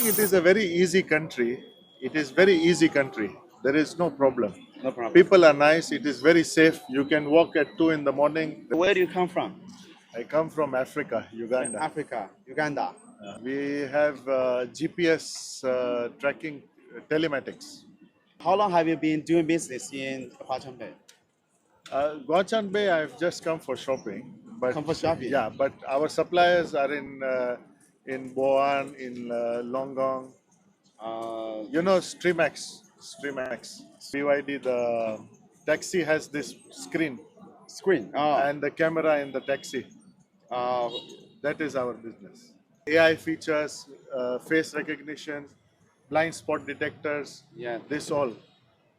think it is a very easy country. It is very easy country. There is no problem. No problem. People are nice. It is very safe. You can walk at 2 in the morning. Where do you come from? I come from Africa, Uganda. Africa, Uganda. We have GPS tracking telematics. How long have you been doing business in Huaqiang Bay? Guachan Bay, I've just come for shopping. But Come for shopping? Yeah, but our suppliers are in Boan, in Longong. You know Streamax. BYD, the taxi has this screen Screen. and the camera in the taxi. Uh, That is our business. AI features, face recognition, blind spot detectors, yeah. this all.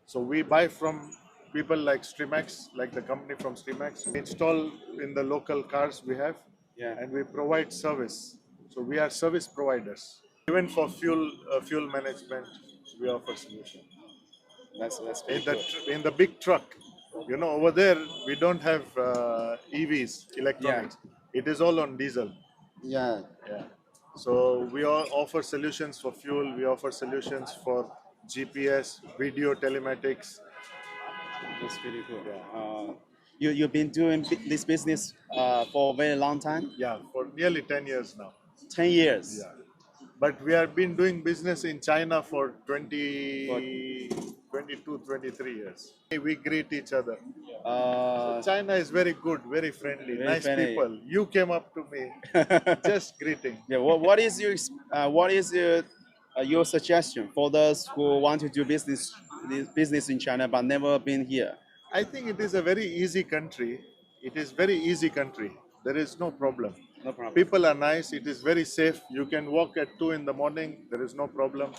So we buy from people like Streamax, like the company from Streamax. We install in the local cars we have, Yeah. and we provide service. So we are service providers. Even for fuel management, we offer solution. That's In pretty the good. in the big truck, over there we don't have EVs, electronics. It is all on diesel. Yeah. Yeah. So we all offer solutions for fuel. We offer solutions for GPS, video telematics. That's pretty cool. You've been doing this business for a very long time? Yeah, for nearly 10 years now. 10 years. Yeah. But we have been doing business in China for 22, 23 years. We greet each other. China is very good, very friendly, Very nice friendly. people. You came up to me, just greeting. Yeah. What is your suggestion for those who want to do business in China but never been here? I think it is a very easy country. It is very easy country. There is no problem. No problem. People are nice. It is very safe. You can walk at 2 in the morning. There is no problem.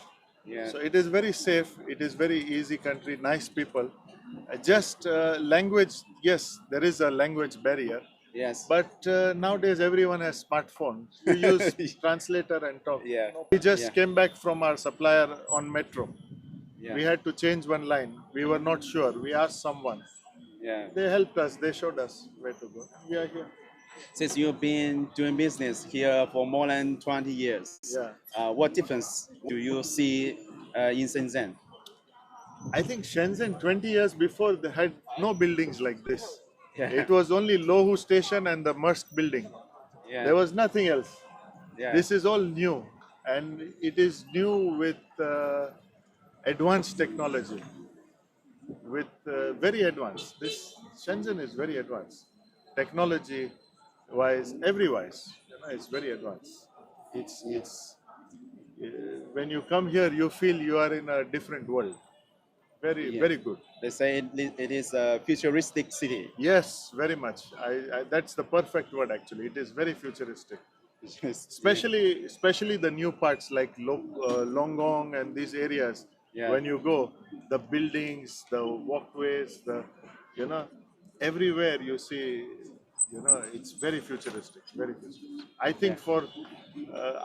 Yeah. So it is very safe. It is very easy country. Nice people. Just language. Yes, there is a language barrier. Yes. But nowadays everyone has smartphone. You use translator and talk. Yeah. We just Yeah. came back from our supplier on metro. Yeah. We had to change one line. We were not sure. We asked someone. Yeah. They helped us. They showed us where to go. We are here. Since you've been doing business here for more than 20 years, Yeah. What difference do you see in Shenzhen? I think Shenzhen 20 years before they had no buildings like this. Yeah. It was only Lohu station and the Maersk building. Yeah. There was nothing else. Yeah. This is all new, and it is new with advanced technology. With very advanced. This Shenzhen is very advanced, technology wise, every wise. It's very advanced. It's when you come here, you feel you are in a different world. Very Yeah. very good. They say it is a futuristic city. Yes, very much. That's the perfect word actually. It is very futuristic. Especially the new parts like Longong and these areas. Yeah. When you go, the buildings, the walkways, everywhere you see, it's very futuristic. Very futuristic. I think Yeah. for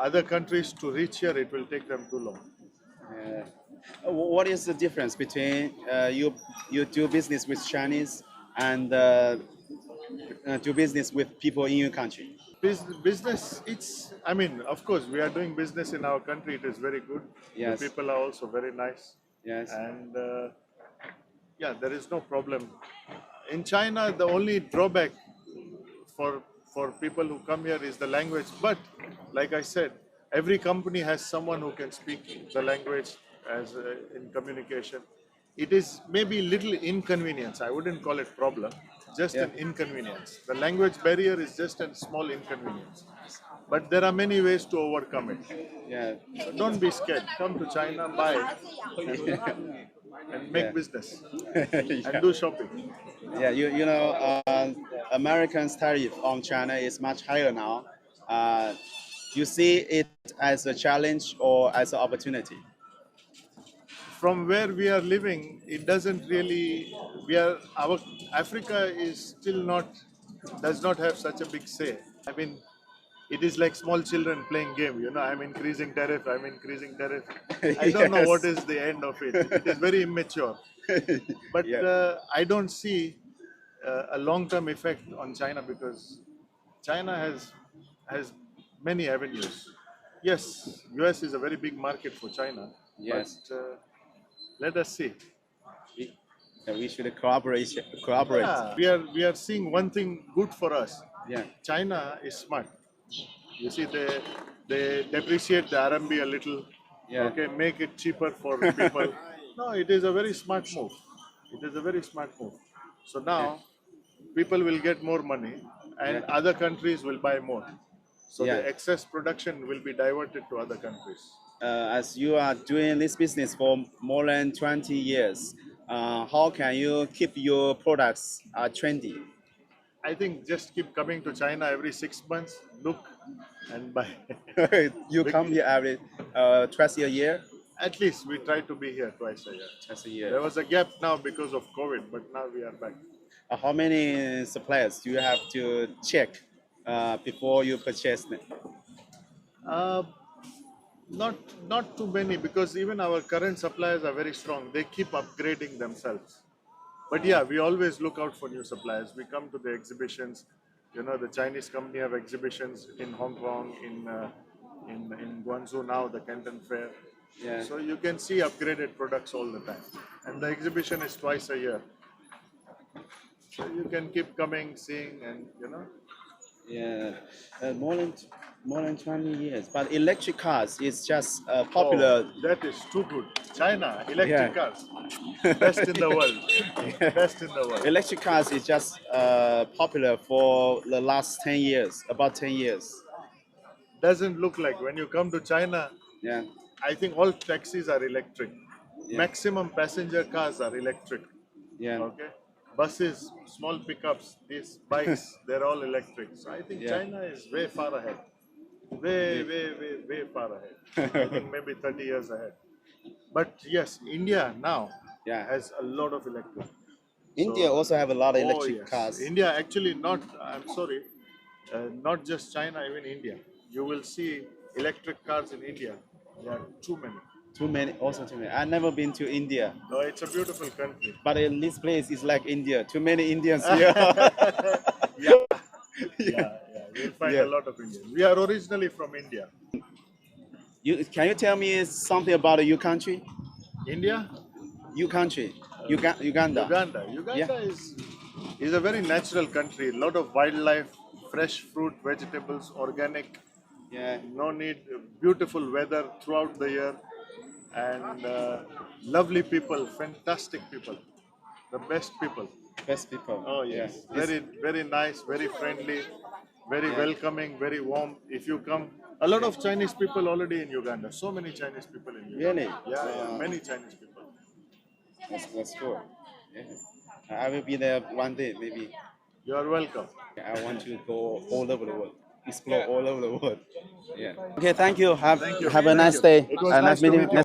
other countries to reach here, it will take them too long. What is the difference between you do business with Chinese and do business with people in your country? Business, I mean, of course, we are doing business in our country. It is very good. Yes. The people are also very nice. Yes. And yeah, there is no problem. In China, the only drawback for people who come here is the language. But like I said, every company has someone who can speak the language as in communication. It is maybe little inconvenience. I wouldn't call it problem, just an inconvenience. The language barrier is just a small inconvenience. But there are many ways to overcome it. Yeah. So don't be scared. Come to China, buy, and make Yeah. business Yeah. and do shopping. Yeah, Americans' tariff on China is much higher now. You see it as a challenge or as an opportunity? From where we are living, it doesn't really. Our Africa is still does not have such a big say. I mean, it is like small children playing game. I'm increasing tariff. I'm increasing tariff. I don't know what Yes. is the end of it. It is very immature. But Yeah. I don't see a long-term effect on China because China has many avenues. Yes, US is a very big market for China. Yes. But let us see. We should cooperate. Cooperate. Yeah, we are seeing one thing good for us. Yeah. China is smart. You see, they depreciate the RMB a little. Yeah. Okay, make it cheaper for people. No, it is a very smart move. It is a very smart move. So now people will get more money, and Yeah. other countries will buy more. So Yeah. the excess production will be diverted to other countries. As you are doing this business for more than 20 years, how can you keep your products trendy? I think just keep coming to China every 6 months, look and buy. You come here every twice a year? At least we try to be here twice a year. Twice a There year. was a gap now because of COVID, but now we are back. How many suppliers do you have to check before you purchase them? Uh, not not too many, because even our current suppliers are very strong. They keep upgrading themselves. But yeah, we always look out for new suppliers. We come to the exhibitions. You know, the Chinese company have exhibitions in Hong Kong, in Guangzhou now, the Canton Fair. Yeah. So you can see upgraded products all the time. And the exhibition is twice a year. So you can keep coming, seeing, and you know. Yeah, more than 20 years. But electric cars is just popular. Oh, that is too good. China, electric Yeah. cars, best in the world. Best in the world. Electric cars is just popular for the last 10 years, about 10 years. Doesn't look like when you come to China. Yeah, I think all taxis are electric. Yeah. Maximum passenger cars are electric. yeah, Okay. Buses, small pickups, these bikes, they're all electric. So I think Yeah. China is way far ahead. Way far ahead. I think maybe 30 years ahead. But yes, India now yeah. has a lot of electric. India also have a lot of Oh, electric yes. cars. India actually not, I'm sorry, not just China, even India. You will see electric cars in India. There are too many. Too many, also too many. I've never been to India, No, it's a beautiful country. but in this place is like India. Too many Indians here. Yeah. You'll find Yeah. a lot of Indians. We are originally from India. Can you tell me something about your country? India? Your country, Uganda. Uganda is a very natural country. A lot of wildlife, fresh fruit, vegetables, organic. Yeah, No need, beautiful weather throughout the year, and lovely people, fantastic people, the best people. best people. Oh yes, Yeah. very nice, very friendly, very Yeah. welcoming, very warm. If you come, a lot of Chinese people already in Uganda. So many Chinese people in Uganda. Really? Yeah, many Chinese people. That's cool. Yeah. I will be there one day, maybe. You are welcome. I want to go all over the world, explore all over the world. Yeah. Okay, thank you. Have a nice day. It was nice nice to meeting. meet you.